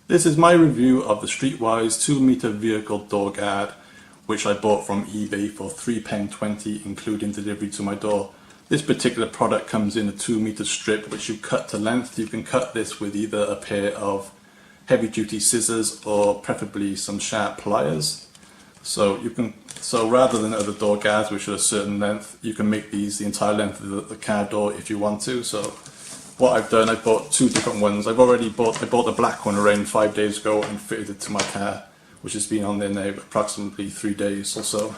This is my review of the Streetwize 2-meter vehicle door guard, which I bought from eBay for £3.20 including delivery to my door. This particular product comes in a 2-meter strip which you cut to length. You can cut this with either a pair of heavy duty scissors or preferably some sharp pliers. So rather than other door guards which are a certain length, you can make these the entire length of the car door if you want to. So what I've done, I bought two different ones. I bought the black one around 5 days ago and fitted it to my car, which has been on there now approximately 3 days or so.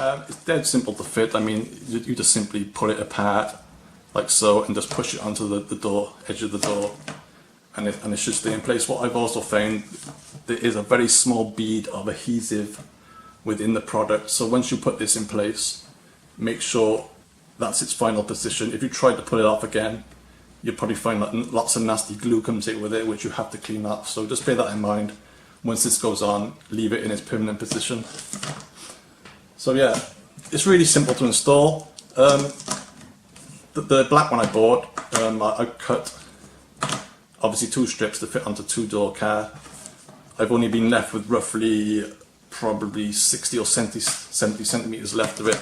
It's dead simple to fit. I mean, you just simply pull it apart like so and just push it onto the door, edge of the door, and it should stay in place. What I've also found, there is a very small bead of adhesive within the product, so once you put this in place, make sure that's its final position. If you try to pull it off again, you'll probably find that lots of nasty glue comes in with it, which you have to clean up. So just bear that in mind. Once this goes on, leave it in its permanent position. So yeah, it's really simple to install. The black one I bought, I cut obviously 2 strips to fit onto 2-door car. I've only been left with roughly probably 60 or 70 centimeters left of it.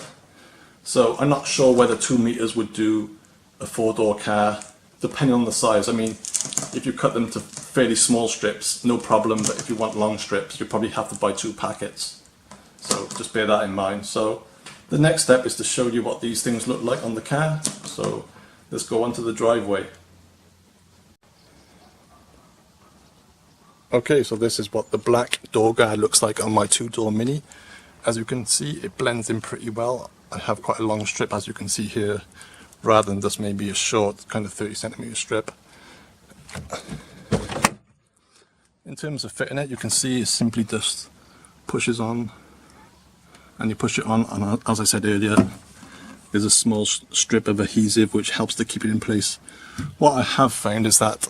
So I'm not sure whether 2 meters would do a 4-door car, depending on the size. I mean, if you cut them to fairly small strips, no problem, but if you want long strips, you probably have to buy 2 packets. So just bear that in mind. So the next step is to show you what these things look like on the car. So let's go onto the driveway. Okay, so this is what the black door guard looks like on my 2-door Mini. As you can see, it blends in pretty well. I have quite a long strip, as you can see here, rather than just maybe a short kind of 30 centimeter strip. In terms of fitting it, you can see it simply just pushes on, and you push it on, and as I said earlier, there's a small strip of adhesive which helps to keep it in place. What I have found is that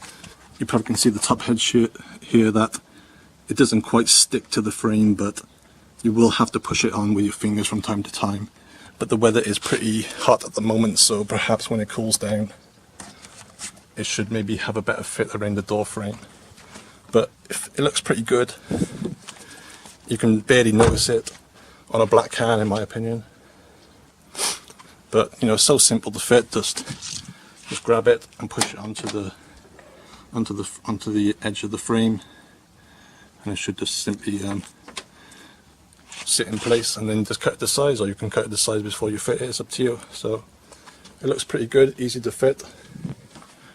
you probably can see the top edge here that it doesn't quite stick to the frame, but you will have to push it on with your fingers from time to time. But the weather is pretty hot at the moment, so perhaps when it cools down it should maybe have a better fit around the door frame. But it looks pretty good. You can barely notice it on a black car, in my opinion. But you know, so simple to fit. Just grab it and push it onto the edge of the frame, and it should just simply sit in place, and then just cut it to size, or you can cut it to size before you fit it. It's up to you. So it looks pretty good, easy to fit.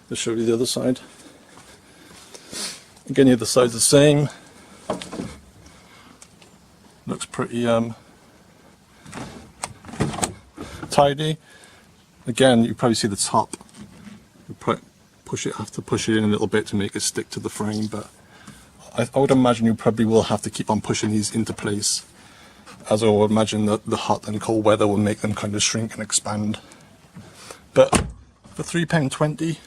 Just show you the other side. Again, the other side's the same. Looks pretty tidy. Again, you probably see the top. You have to push it in a little bit to make it stick to the frame, but I would imagine you probably will have to keep on pushing these into place, as I would imagine that the hot and cold weather will make them kind of shrink and expand. But for £3.20,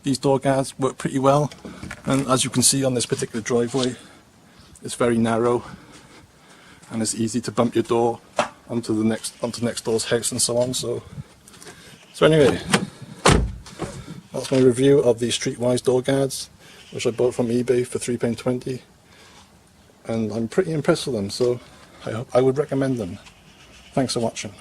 these door guards work pretty well, and as you can see on this particular driveway, it's very narrow and it's easy to bump your door onto next door's house and so on. So anyway, that's my review of the Streetwize door guards, which I bought from eBay for £3.20, and I'm pretty impressed with them, so I would recommend them. Thanks for watching.